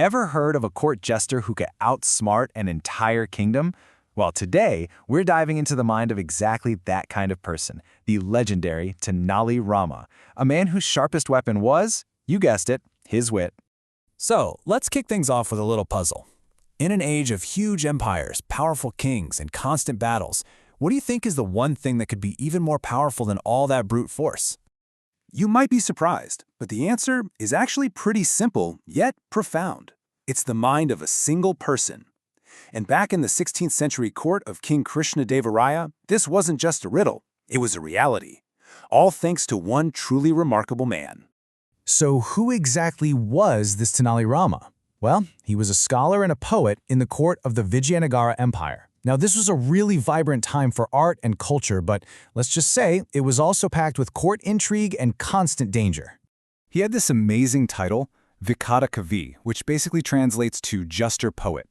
Ever heard of a court jester who could outsmart an entire kingdom? Well, today, we're diving into the mind of exactly that kind of person, the legendary Tenali Rama, a man whose sharpest weapon was, you guessed it, his wit. So, let's kick things off with a little puzzle. In an age of huge empires, powerful kings, and constant battles, what do you think is the one thing that could be even more powerful than all that brute force? You might be surprised, but the answer is actually pretty simple, yet profound. It's the mind of a single person. And back in the 16th century court of King Krishna, this wasn't just a riddle, it was a reality. All thanks to one truly remarkable man. So who exactly was this Tenali Rama? Well, he was a scholar and a poet in the court of the Vijayanagara Empire. Now, this was a really vibrant time for art and culture, but let's just say it was also packed with court intrigue and constant danger. He had this amazing title, Vikata Kavi, which basically translates to Juster Poet.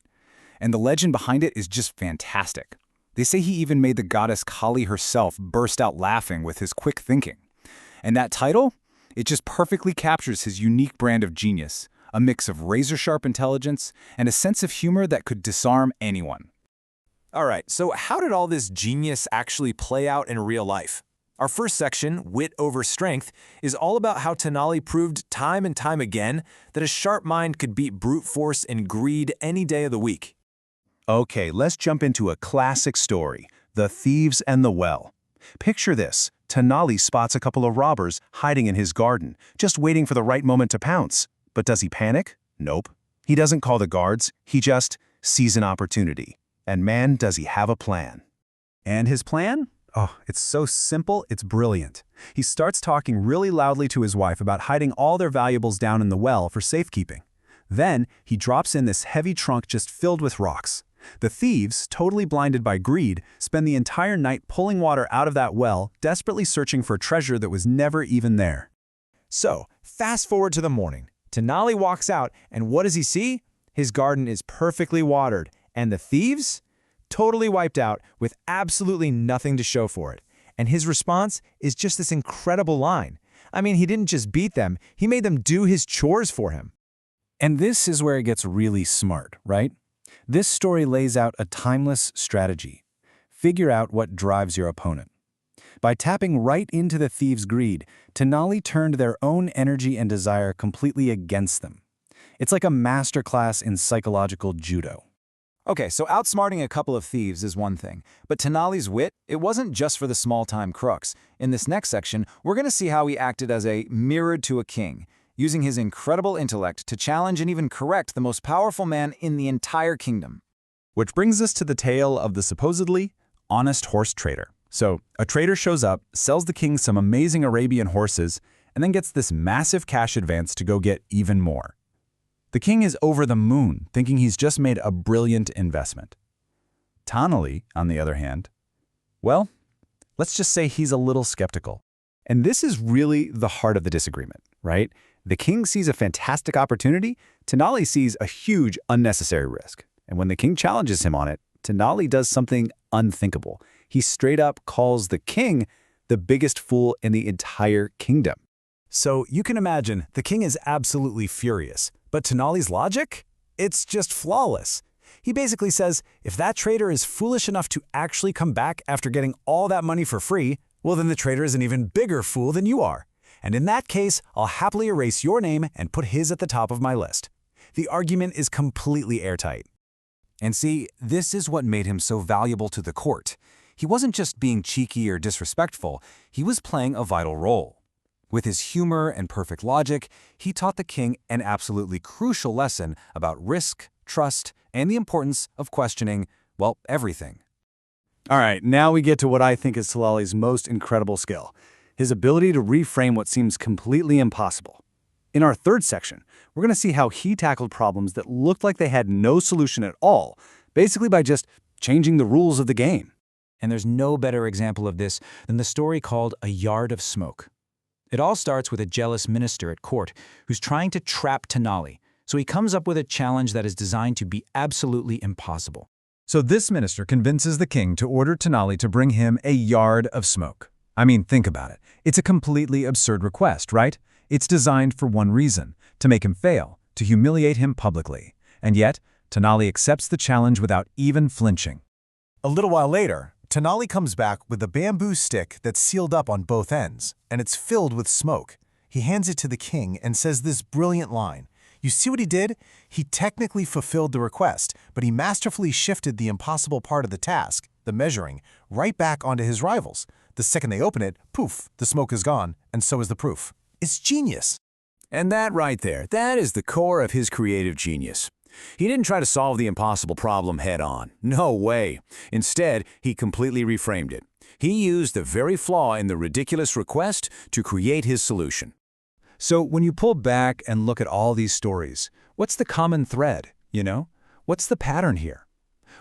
And the legend behind it is just fantastic. They say he even made the goddess Kali herself burst out laughing with his quick thinking. And that title? It just perfectly captures his unique brand of genius, a mix of razor-sharp intelligence and a sense of humor that could disarm anyone. All right, so how did all this genius actually play out in real life? Our first section, Wit over Strength, is all about how Tenali proved time and time again that a sharp mind could beat brute force and greed any day of the week. Okay, let's jump into a classic story, The Thieves and the Well. Picture this, Tenali spots a couple of robbers hiding in his garden, just waiting for the right moment to pounce. But does he panic? Nope. He doesn't call the guards, he just sees an opportunity. And man, does he have a plan. And his plan? Oh, it's so simple, it's brilliant. He starts talking really loudly to his wife about hiding all their valuables down in the well for safekeeping. Then, he drops in this heavy trunk just filled with rocks. The thieves, totally blinded by greed, spend the entire night pulling water out of that well, desperately searching for a treasure that was never even there. So, fast forward to the morning. Tenali walks out, and what does he see? His garden is perfectly watered, and the thieves? Totally wiped out with absolutely nothing to show for it. And his response is just this incredible line. I mean, he didn't just beat them, he made them do his chores for him. And this is where it gets really smart, right? This story lays out a timeless strategy. Figure out what drives your opponent. By tapping right into the thieves' greed, Tenali turned their own energy and desire completely against them. It's like a masterclass in psychological judo. Okay, so outsmarting a couple of thieves is one thing, but Tenali's wit, it wasn't just for the small-time crooks. In this next section, we're going to see how he acted as a mirror to a king, using his incredible intellect to challenge and even correct the most powerful man in the entire kingdom. Which brings us to the tale of the supposedly honest horse trader. So, a trader shows up, sells the king some amazing Arabian horses, and then gets this massive cash advance to go get even more. The king is over the moon, thinking he's just made a brilliant investment. Tenali, on the other hand, well, let's just say he's a little skeptical. And this is really the heart of the disagreement, right? The king sees a fantastic opportunity, Tenali sees a huge unnecessary risk. And when the king challenges him on it, Tenali does something unthinkable. He straight up calls the king the biggest fool in the entire kingdom. So you can imagine, the king is absolutely furious. But Tenali's logic? It's just flawless. He basically says, if that trader is foolish enough to actually come back after getting all that money for free, well then the trader is an even bigger fool than you are. And in that case, I'll happily erase your name and put his at the top of my list. The argument is completely airtight. And see, this is what made him so valuable to the court. He wasn't just being cheeky or disrespectful, he was playing a vital role. With his humor and perfect logic, he taught the king an absolutely crucial lesson about risk, trust, and the importance of questioning, well, everything. All right, now we get to what I think is Tenali's most incredible skill, his ability to reframe what seems completely impossible. In our third section, we're going to see how he tackled problems that looked like they had no solution at all, basically by just changing the rules of the game. And there's no better example of this than the story called A Yard of Smoke. It all starts with a jealous minister at court who's trying to trap Tenali, so he comes up with a challenge that is designed to be absolutely impossible. So this minister convinces the king to order Tenali to bring him a yard of smoke. I mean, think about it. It's a completely absurd request, right? It's designed for one reason, to make him fail, to humiliate him publicly. And yet, Tenali accepts the challenge without even flinching. A little while later, Tenali comes back with a bamboo stick that's sealed up on both ends, and it's filled with smoke. He hands it to the king and says this brilliant line. You see what he did? He technically fulfilled the request, but he masterfully shifted the impossible part of the task, the measuring, right back onto his rivals. The second they open it, poof, the smoke is gone, and so is the proof. It's genius. And that right there, that is the core of his creative genius. He didn't try to solve the impossible problem head-on. No way. Instead, he completely reframed it. He used the very flaw in the ridiculous request to create his solution. So when you pull back and look at all these stories, what's the common thread, you know? What's the pattern here?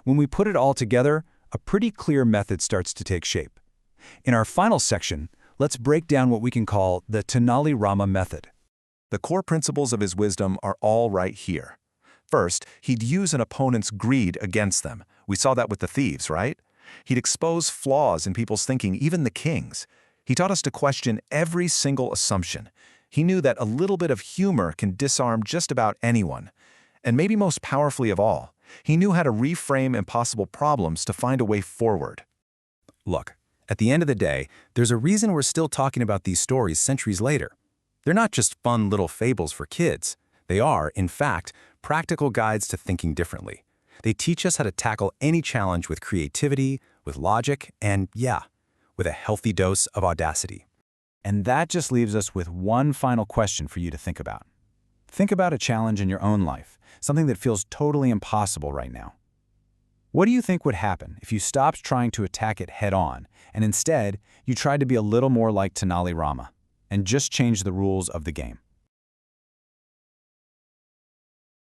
When we put it all together, a pretty clear method starts to take shape. In our final section, let's break down what we can call the Tenali Rama method. The core principles of his wisdom are all right here. First, he'd use an opponent's greed against them. We saw that with the thieves, right? He'd expose flaws in people's thinking, even the king's. He taught us to question every single assumption. He knew that a little bit of humor can disarm just about anyone. And maybe most powerfully of all, he knew how to reframe impossible problems to find a way forward. Look, at the end of the day, there's a reason we're still talking about these stories centuries later. They're not just fun little fables for kids. They are, in fact, practical guides to thinking differently. They teach us how to tackle any challenge with creativity, with logic, and yeah, with a healthy dose of audacity. And that just leaves us with one final question for you to think about. Think about a challenge in your own life, something that feels totally impossible right now. What do you think would happen if you stopped trying to attack it head-on, and instead, you tried to be a little more like Tenali Rama, and just changed the rules of the game?